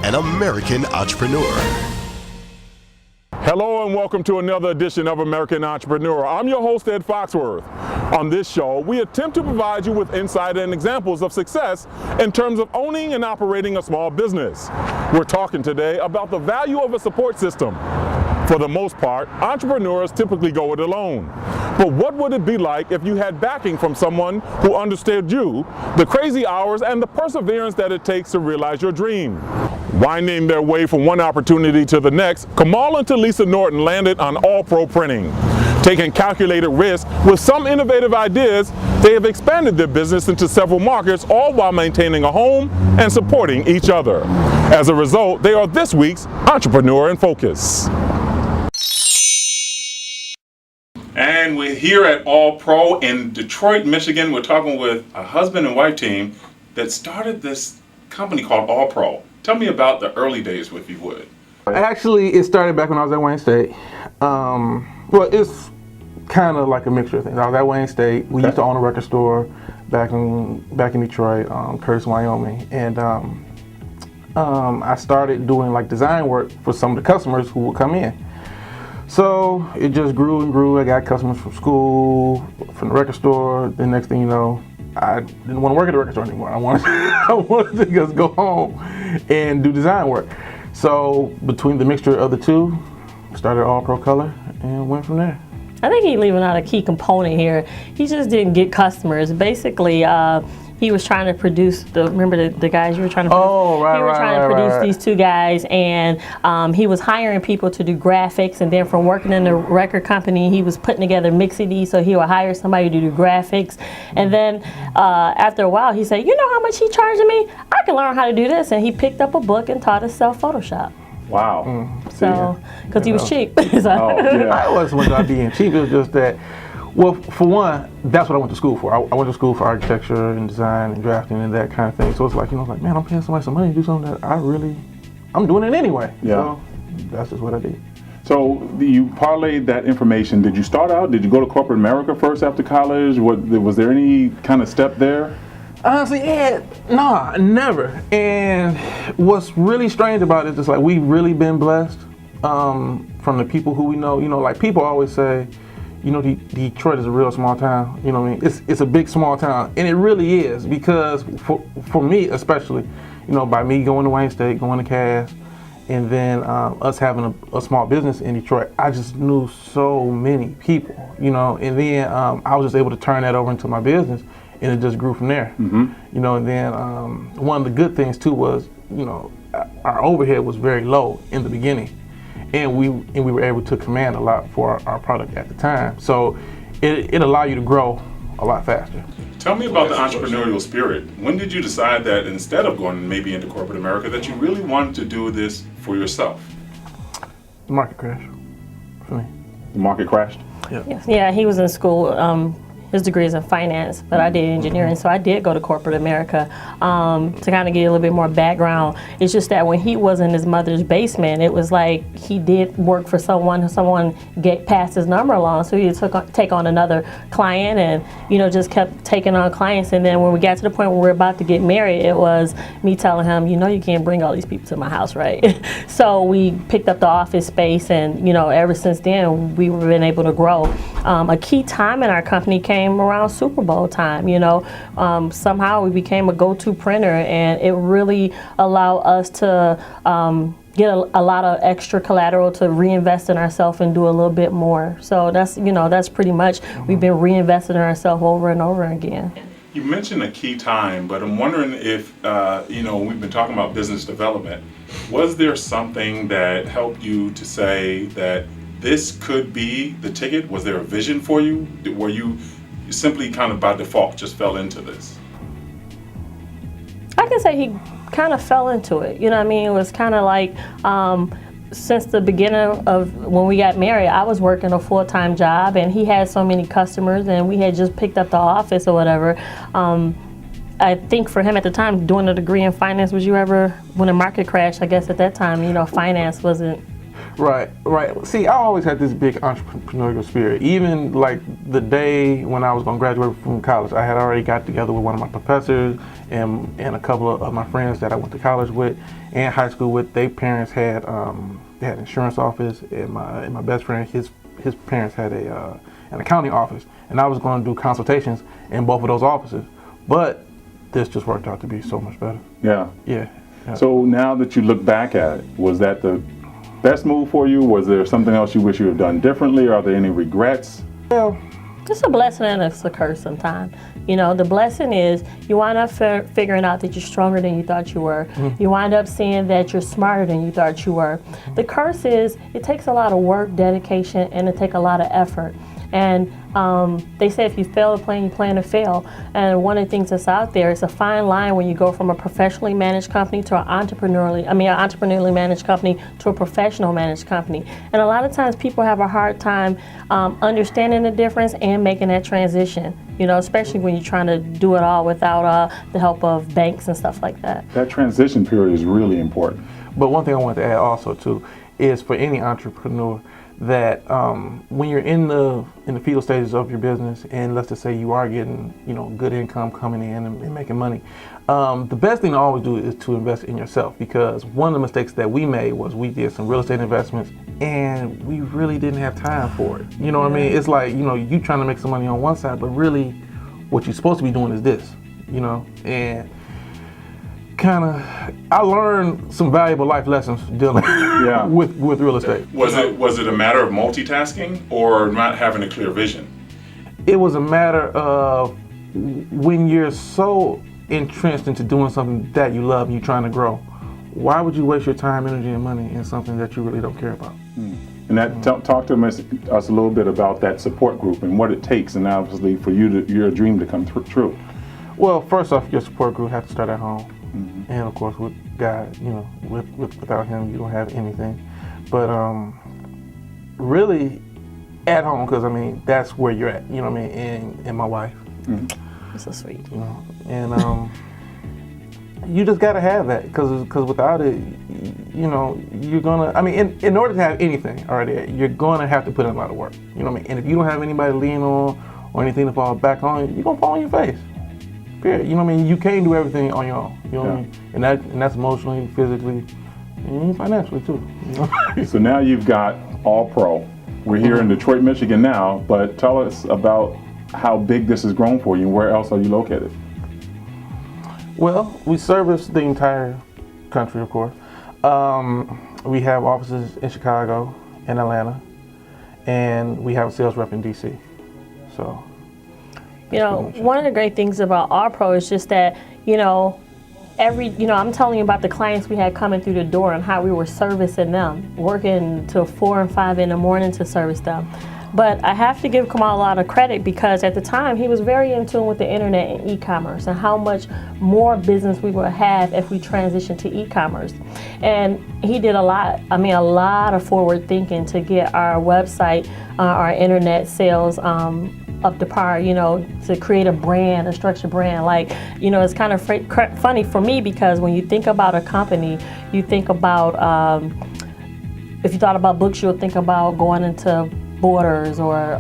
an American entrepreneur. Hello and welcome to another edition of American Entrepreneur. I'm your host, Ed Foxworth. On this show, we attempt to provide you with insight and examples of success in terms of owning and operating a small business. We're talking today about the value of a support system. For the most part, entrepreneurs typically go it alone. But what would it be like if you had backing from someone who understood you, the crazy hours, and the perseverance that it takes to realize your dream? Winding their way from one opportunity to the next, Kamal and Talisa Norton landed on All Pro Printing. Taking calculated risks with some innovative ideas, they have expanded their business into several markets, all while maintaining a home and supporting each other. As a result, they are this week's Entrepreneur in Focus. And we're here at All Pro in Detroit, Michigan. We're talking with a husband and wife team that started this company called All Pro. Tell me about the early days, if you would. Actually, it started back when I was at Wayne State. Well, it's kind of like a mixture of things. I was at Wayne State. We used to own a record store back in Detroit, Curtis, Wyoming, and I started doing like design work for some of the customers who would come in. So it just grew and grew. I got customers from school, from the record store. The next thing you know, I didn't want to work at the record store anymore. I wanted to just go home and do design work. So between the mixture of the two, started All Pro Color and went from there. I think he's leaving out a key component here. He just didn't get customers. Basically, he was trying to produce remember the guys you were trying to produce? Oh, right, He was trying to produce these two guys, and he was hiring people to do graphics, and then from working in the record company, he was putting together mix-CDs, so he would hire somebody to do graphics. And then after a while, he said, you know how much he charging me? I can learn how to do this. And he picked up a book and taught himself Photoshop. Wow. So, because he was cheap. So. I wasn't about being cheap. It was just that, well, for one, that's what I went to school for. I went to school for architecture and design and drafting and that kind of thing. So it's like, man, I'm paying somebody some money to do something that I'm doing it anyway. Yeah. So that's just what I did. So you parlayed that information. Did you start out? Did you go to corporate America first after college? Was there any kind of step there? Honestly, no, never. And what's really strange about it is just like we've really been blessed from the people who we know. Like people always say, Detroit is a real small town. You know what I mean? It's a big small town, and it really is because for me especially, by me going to Wayne State, going to Cass, and then us having a small business in Detroit, I just knew so many people. And then I was just able to turn that over into my business. And it just grew from there. Mm-hmm. And then one of the good things too was, our overhead was very low in the beginning, and we were able to command a lot for our product at the time. So it allowed you to grow a lot faster. Tell me about the entrepreneurial spirit. When did you decide that instead of going maybe into corporate America, that you really wanted to do this for yourself? The market crash for me. The market crashed? Yeah. Yeah, he was in school. His degree is in finance, but I did engineering, so I did go to corporate America to kind of get a little bit more background. It's just that when he was in his mother's basement, it was like he did work for someone passed his number along, so he take on another client and, just kept taking on clients. And then when we got to the point where we were about to get married, it was me telling him, you can't bring all these people to my house, right? So we picked up the office space, and, ever since then, we've been able to grow. A key time in our company came around Super Bowl time. Somehow we became a go-to printer, and it really allowed us to get a lot of extra collateral to reinvest in ourselves and do a little bit more. So that's pretty much, we've been reinvesting in ourselves over and over again. You mentioned a key time, but I'm wondering if, we've been talking about business development. Was there something that helped you to say that this could be the ticket? Was there a vision for you? Were you simply kind of by default just fell into this? I can say he kind of fell into it. It was kind of like since the beginning of when we got married, I was working a full-time job, and he had so many customers, and we had just picked up the office or whatever. I think for him at the time, doing a degree in finance, when the market crashed, I guess at that time, finance wasn't Right. See, I always had this big entrepreneurial spirit. Even like the day when I was going to graduate from college, I had already got together with one of my professors and a couple of my friends that I went to college with and high school with. Their parents had they had an insurance office, and my best friend, his parents had an accounting office, and I was going to do consultations in both of those offices. But this just worked out to be so much better. Yeah. Yeah. So now that you look back at it, was that the best move for you? Was there something else you wish you had done differently? Are there any regrets? Well, It's a blessing and it's a curse sometimes. You know, the blessing is you wind up figuring out that you're stronger than you thought you were. Mm-hmm. You wind up seeing that you're smarter than you thought you were. Mm-hmm. The curse is it takes a lot of work, dedication, and it takes a lot of effort. And they say if you fail to plan, you plan to fail. And one of the things that's out there is a fine line when you go from a professionally managed company to an entrepreneurially managed company to a professional managed company. And a lot of times people have a hard time understanding the difference and making that transition. You know, especially when you're trying to do it all without the help of banks and stuff like that. That transition period is really important. But one thing I wanted to add also too is for any entrepreneur that when you're in the fetal stages of your business, and let's just say you are getting good income coming in and making money, the best thing to always do is to invest in yourself, because one of the mistakes that we made was we did some real estate investments and we really didn't have time for it. You know what I mean? It's like you trying to make some money on one side, but really what you're supposed to be doing is this. And I learned some valuable life lessons dealing with real estate. Was it a matter of multitasking or not having a clear vision? It was a matter of when you're so entrenched into doing something that you love and you're trying to grow, why would you waste your time, energy, and money in something that you really don't care about? And that talk to us a little bit about that support group and what it takes, and obviously for your dream to come true. Well, first off, your support group has to start at home. Mm-hmm. And of course with God, without him you don't have anything. But really at home, because that's where you're at, and my wife. Mm-hmm. That's so sweet. And you just gotta have that, because without it, you're gonna, in order to have anything already, you're gonna have to put in a lot of work. And if you don't have anybody to lean on or anything to fall back on, you're gonna fall on your face. Period. You can't do everything on your own. What I mean? And that's emotionally, physically, and financially too. So now you've got All Pro. We're here in Detroit, Michigan now, but tell us about how big this has grown for you and where else are you located? Well, we service the entire country, of course. We have offices in Chicago and Atlanta, and we have a sales rep in DC. So. One of the great things about our pro is just that, I'm telling you about the clients we had coming through the door and how we were servicing them, working till 4 and 5 in the morning to service them. But I have to give Kamal a lot of credit, because at the time he was very in tune with the internet and e-commerce and how much more business we would have if we transitioned to e-commerce. And he did a lot of forward thinking to get our website, our internet sales, up to par, to create a brand, a structured brand. It's kind of funny for me, because when you think about a company, you think about, if you thought about books, you'll think about going into Borders or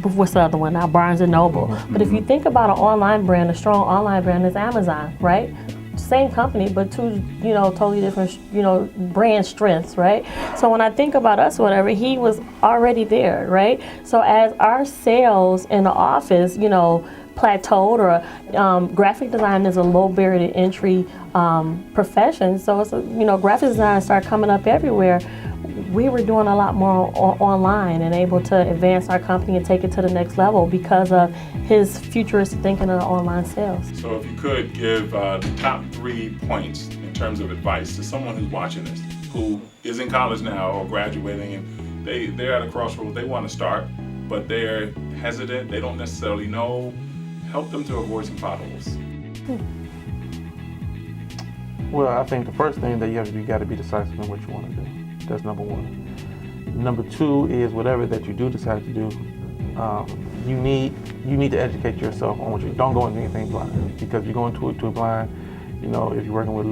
what's the other one now, Barnes & Noble. Mm-hmm. But if you think about an online brand, a strong online brand is Amazon, right? Same company, but two, totally different, brand strengths, right? So when I think about us, whatever, he was already there, right? So as our sales in the office, plateaued, or graphic design is a low barrier to entry profession. So it's graphic design started coming up everywhere. We were doing a lot more online and able to advance our company and take it to the next level because of his futuristic thinking of online sales. So if you could give the top 3 points in terms of advice to someone who's watching this, who is in college now or graduating, and they're at a crossroads, they want to start, but they're hesitant, they don't necessarily know, help them to avoid some potholes. Well, I think the first thing that you got to be decisive in what you want to do. That's number 1. Number 2 is whatever that you do decide to do, you need to educate yourself on what you don't go into anything blind, because if you go into it too blind, if you're working with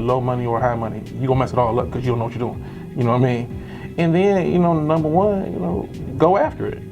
low money or high money, you're gonna mess it all up because you don't know what you're doing. You know what I mean? And then, number one, go after it.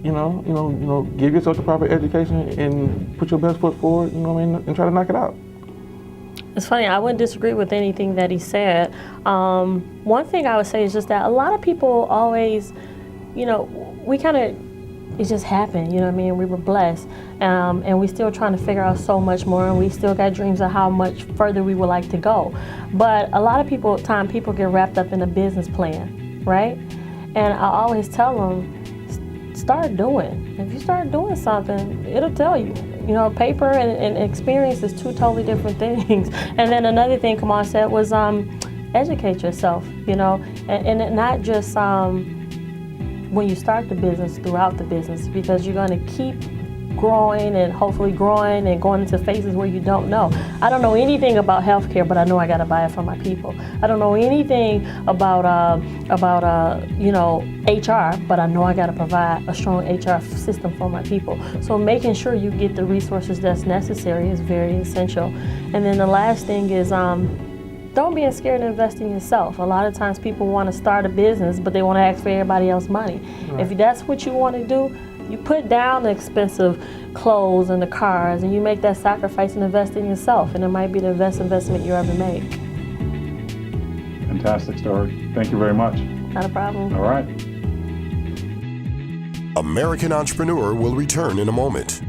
Give yourself the proper education and put your best foot forward, and try to knock it out. It's funny, I wouldn't disagree with anything that he said. One thing I would say is just that a lot of people always, we kind of, it just happened, we were blessed. And we still trying to figure out so much more, and we still got dreams of how much further we would like to go. But a lot of people get wrapped up in a business plan, right? And I always tell them, start doing. If you start doing something, it'll tell you. Paper and experience is two totally different things. And then another thing Kamal said was educate yourself, and not just when you start the business, throughout the business, because you're going to keep growing and hopefully growing and going into phases where you don't know. I don't know anything about healthcare, but I know I got to buy it for my people. I don't know anything about HR, but I know I got to provide a strong HR system for my people. So making sure you get the resources that's necessary is very essential. And then the last thing is don't be scared to invest in yourself. A lot of times people want to start a business, but they want to ask for everybody else's money. Right. If that's what you want to do, you put down the expensive clothes and the cars, and you make that sacrifice and invest in yourself, and it might be the best investment you ever make. Fantastic story. Thank you very much. Not a problem. All right. American Entrepreneur will return in a moment.